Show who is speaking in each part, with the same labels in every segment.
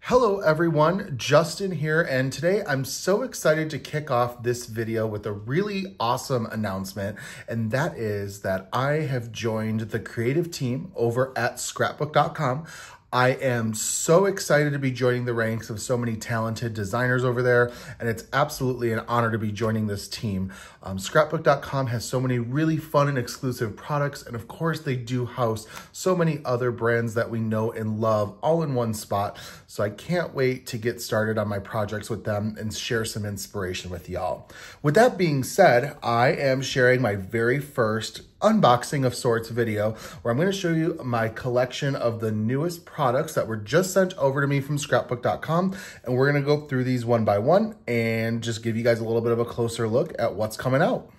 Speaker 1: Hello everyone, Justin here, and today I'm so excited to kick off this video with a really awesome announcement, and that is that I have joined the creative team over at scrapbook.com. I am so excited to be joining the ranks of so many talented designers over there, and it's absolutely an honor to be joining this team. Scrapbook.com has so many really fun and exclusive products, and of course they do house so many other brands that we know and love all in one spot. So I can't wait to get started on my projects with them and share some inspiration with y'all. With that being said, I am sharing my very first unboxing of sorts video where I'm going to show you my collection of the newest products that were just sent over to me from scrapbook.com, and we're going to go through these one by one and just give you guys a little bit of a closer look at what's coming out.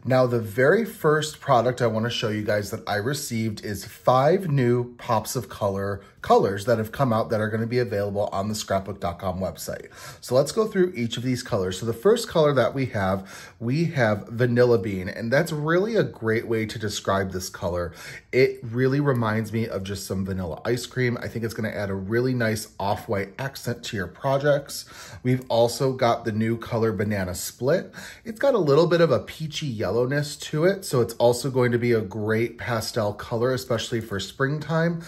Speaker 1: Now, the very first product I want to show you guys that I received is 5 new pops of colors that have come out that are going to be available on the scrapbook.com website. So let's go through each of these colors. So the first color that we have Vanilla Bean, and that's really a great way to describe this color. It really reminds me of just some vanilla ice cream. I think it's going to add a really nice off-white accent to your projects. We've also got the new color Banana Split. It's got a little bit of a peachy yellowness to it, so it's also going to be a great pastel color, especially for springtime.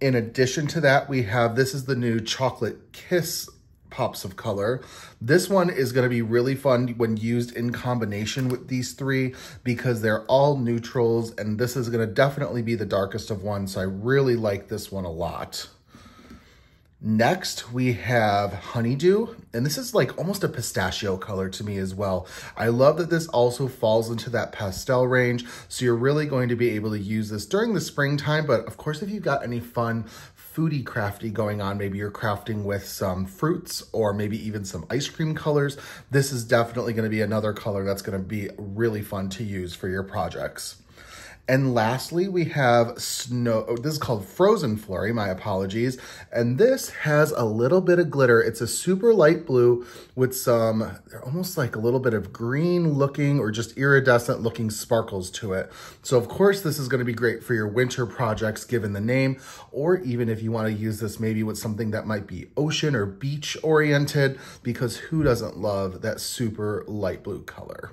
Speaker 1: In addition to that, this is the new Chocolate Kiss pops of color. This one is going to be really fun when used in combination with these three because they're all neutrals, and this is going to definitely be the darkest of one, so I really like this one a lot. Next, we have Honeydew, and this is like almost a pistachio color to me as well. I love that this also falls into that pastel range, so you're really going to be able to use this during the springtime, but of course, if you've got any fun foodie crafty going on, maybe you're crafting with some fruits or maybe even some ice cream colors, this is definitely going to be another color that's going to be really fun to use for your projects. And lastly, we have Snow. This is called Frozen Flurry, my apologies. And this has a little bit of glitter. It's a super light blue with some, almost like a little bit of green looking or just iridescent looking sparkles to it. So of course, this is going to be great for your winter projects, given the name, or even if you want to use this maybe with something that might be ocean or beach oriented, because who doesn't love that super light blue color?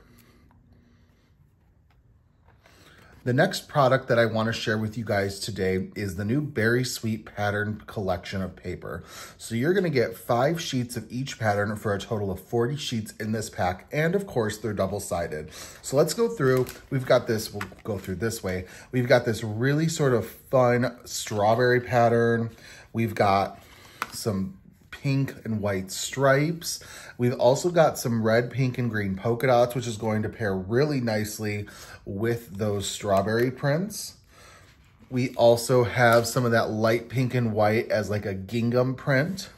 Speaker 1: The next product that I want to share with you guys today is the new Berry Sweet pattern collection of paper. So you're going to get 5 sheets of each pattern for a total of 40 sheets in this pack. And of course, they're double-sided. So let's go through. We've got this, we'll go through this way. We've got this really sort of fun strawberry pattern. We've got some pink and white stripes. We've also got some red, pink, and green polka dots, which is going to pair really nicely with those strawberry prints. We also have some of that light pink and white as like a gingham print.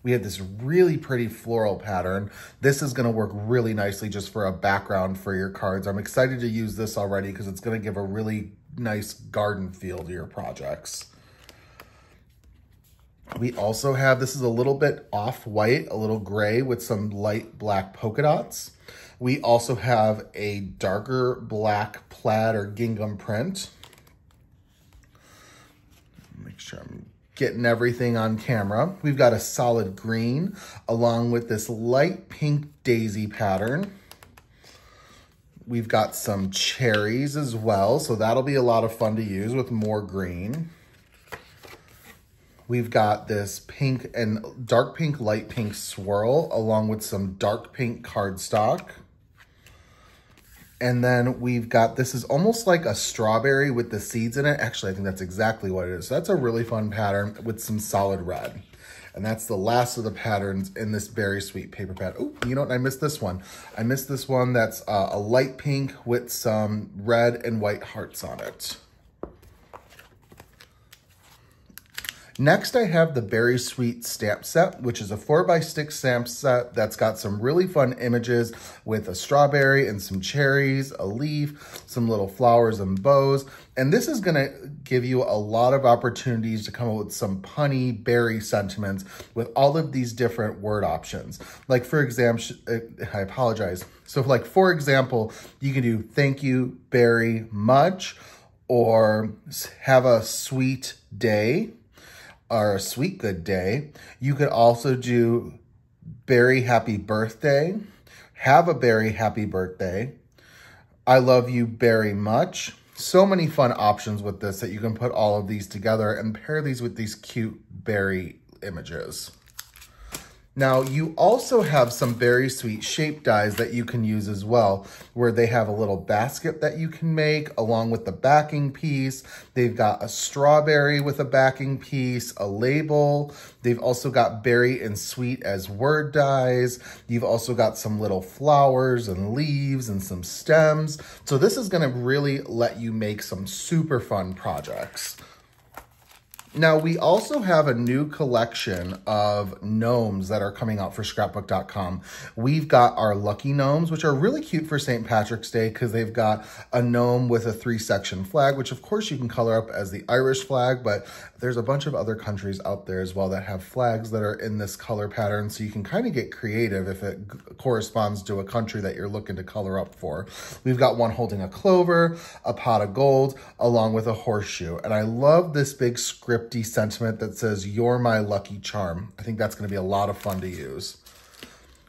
Speaker 1: We have this really pretty floral pattern. This is going to work really nicely just for a background for your cards. I'm excited to use this already because it's going to give a really nice garden feel to your projects. We also have, this is a little bit off-white, a little gray with some light black polka dots. We also have a darker black plaid or gingham print. Make sure I'm getting everything on camera. We've got a solid green along with this light pink daisy pattern. We've got some cherries as well, so that'll be a lot of fun to use with more green. We've got this pink and dark pink, light pink swirl along with some dark pink cardstock. And then we've got, this is almost like a strawberry with the seeds in it. Actually, I think that's exactly what it is. So that's a really fun pattern with some solid red. And that's the last of the patterns in this Berry Sweet paper pad. Oh, you know what? I missed this one. I missed this one that's a light pink with some red and white hearts on it. Next, I have the Berry Sweet stamp set, which is a 4x6 stamp set that's got some really fun images with a strawberry and some cherries, a leaf, some little flowers and bows. And this is going to give you a lot of opportunities to come up with some punny berry sentiments with all of these different word options. Like, for example, I apologize. So, like, for example, you can do thank you very much or have a sweet day. or a sweet good day. You could also do Berry happy birthday, have a berry happy birthday, I love you very much. So many fun options with this that you can put all of these together and pair these with these cute berry images. Now, you also have some very sweet shape dies that you can use as well, where they have a little basket that you can make along with the backing piece. They've got a strawberry with a backing piece, a label. They've also got berry and sweet as word dies. You've also got some little flowers and leaves and some stems. So this is gonna really let you make some super fun projects. Now, we also have a new collection of gnomes that are coming out for scrapbook.com. We've got our lucky gnomes, which are really cute for St. Patrick's Day because they've got a gnome with a 3-section flag, which of course you can color up as the Irish flag, but there's a bunch of other countries out there as well that have flags that are in this color pattern, so you can kind of get creative if it corresponds to a country that you're looking to color up for. We've got one holding a clover, a pot of gold, along with a horseshoe. And I love this big scripty sentiment that says, "You're my lucky charm." I think that's going to be a lot of fun to use.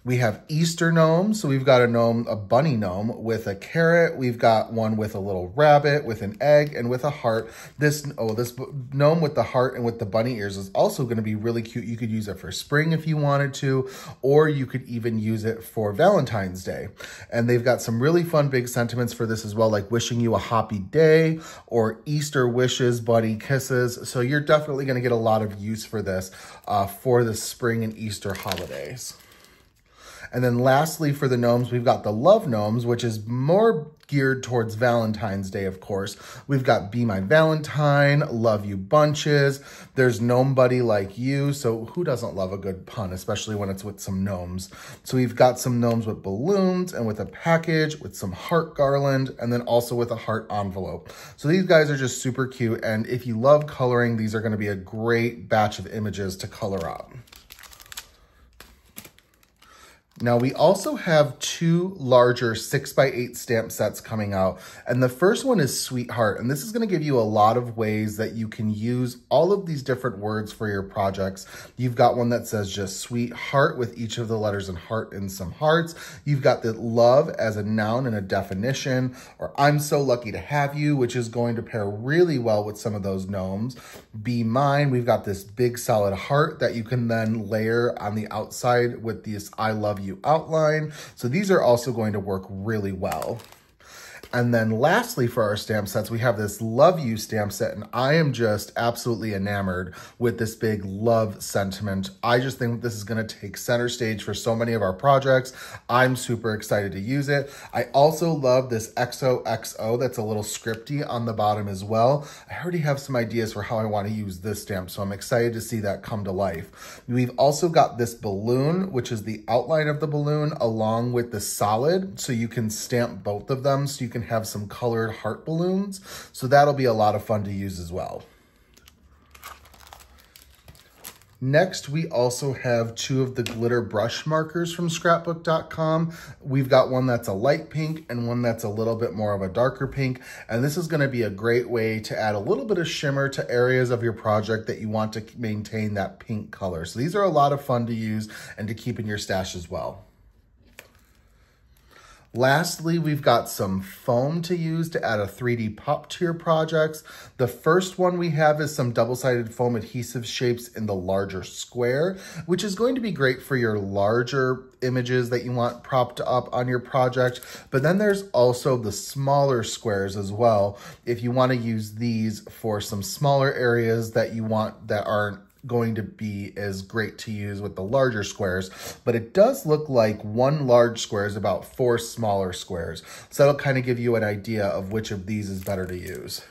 Speaker 1: We have Easter gnomes. So we've got a bunny gnome with a carrot. We've got one with a little rabbit, with an egg, and with a heart. This gnome with the heart and with the bunny ears is also going to be really cute. You could use it for spring if you wanted to, or you could even use it for Valentine's Day. And they've got some really fun big sentiments for this as well, like wishing you a happy day or Easter wishes, bunny kisses. So you're definitely going to get a lot of use for this for the spring and Easter holidays. And then lastly, for the gnomes, we've got the love gnomes, which is more geared towards Valentine's Day, of course. We've got Be My Valentine, Love You Bunches. There's Gnome Buddy Like You. So who doesn't love a good pun, especially when it's with some gnomes? So we've got some gnomes with balloons and with a package, with some heart garland, and then also with a heart envelope. So these guys are just super cute. And if you love coloring, these are going to be a great batch of images to color up. Now, we also have 2 larger 6x8 stamp sets coming out, and the first one is Sweetheart, and this is going to give you a lot of ways that you can use all of these different words for your projects. You've got one that says just Sweetheart with each of the letters and heart and some hearts. You've got the love as a noun and a definition, or I'm so lucky to have you, which is going to pair really well with some of those gnomes. Be Mine, we've got this big solid heart that you can then layer on the outside with this I love you outline. So these are also going to work really well. And then lastly, for our stamp sets, we have this Love You stamp set, and I am just absolutely enamored with this big love sentiment. I just think this is going to take center stage for so many of our projects. I'm super excited to use it. I also love this XOXO that's a little scripty on the bottom as well. I already have some ideas for how I want to use this stamp, so I'm excited to see that come to life. We've also got this balloon, which is the outline of the balloon along with the solid, so you can stamp both of them, so you can have some colored heart balloons. So that'll be a lot of fun to use as well. Next, we also have 2 of the glitter brush markers from scrapbook.com. We've got one that's a light pink and one that's a little bit more of a darker pink. And this is going to be a great way to add a little bit of shimmer to areas of your project that you want to maintain that pink color. So these are a lot of fun to use and to keep in your stash as well. Lastly, we've got some foam to use to add a 3D pop to your projects. The first one we have is some double-sided foam adhesive shapes in the larger square, which is going to be great for your larger images that you want propped up on your project. But then there's also the smaller squares as well, if you want to use these for some smaller areas that you want that aren't going to be as great to use with the larger squares, but it does look like one large square is about 4 smaller squares. So that'll kind of give you an idea of which of these is better to use.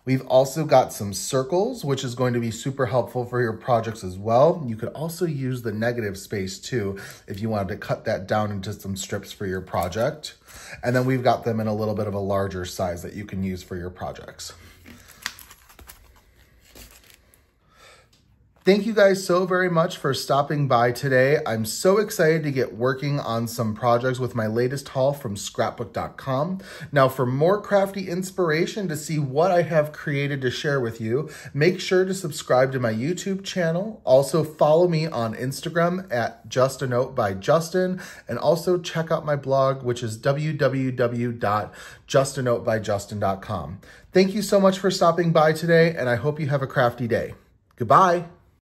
Speaker 1: We've also got some circles, which is going to be super helpful for your projects as well. You could also use the negative space too, if you wanted to cut that down into some strips for your project. And then we've got them in a little bit of a larger size that you can use for your projects. Thank you guys so very much for stopping by today. I'm so excited to get working on some projects with my latest haul from scrapbook.com. Now, for more crafty inspiration to see what I have created to share with you, make sure to subscribe to my YouTube channel. Also follow me on Instagram at JustANoteByJustin, and also check out my blog, which is www.justanotebydustin.com. Thank you so much for stopping by today, and I hope you have a crafty day. Goodbye.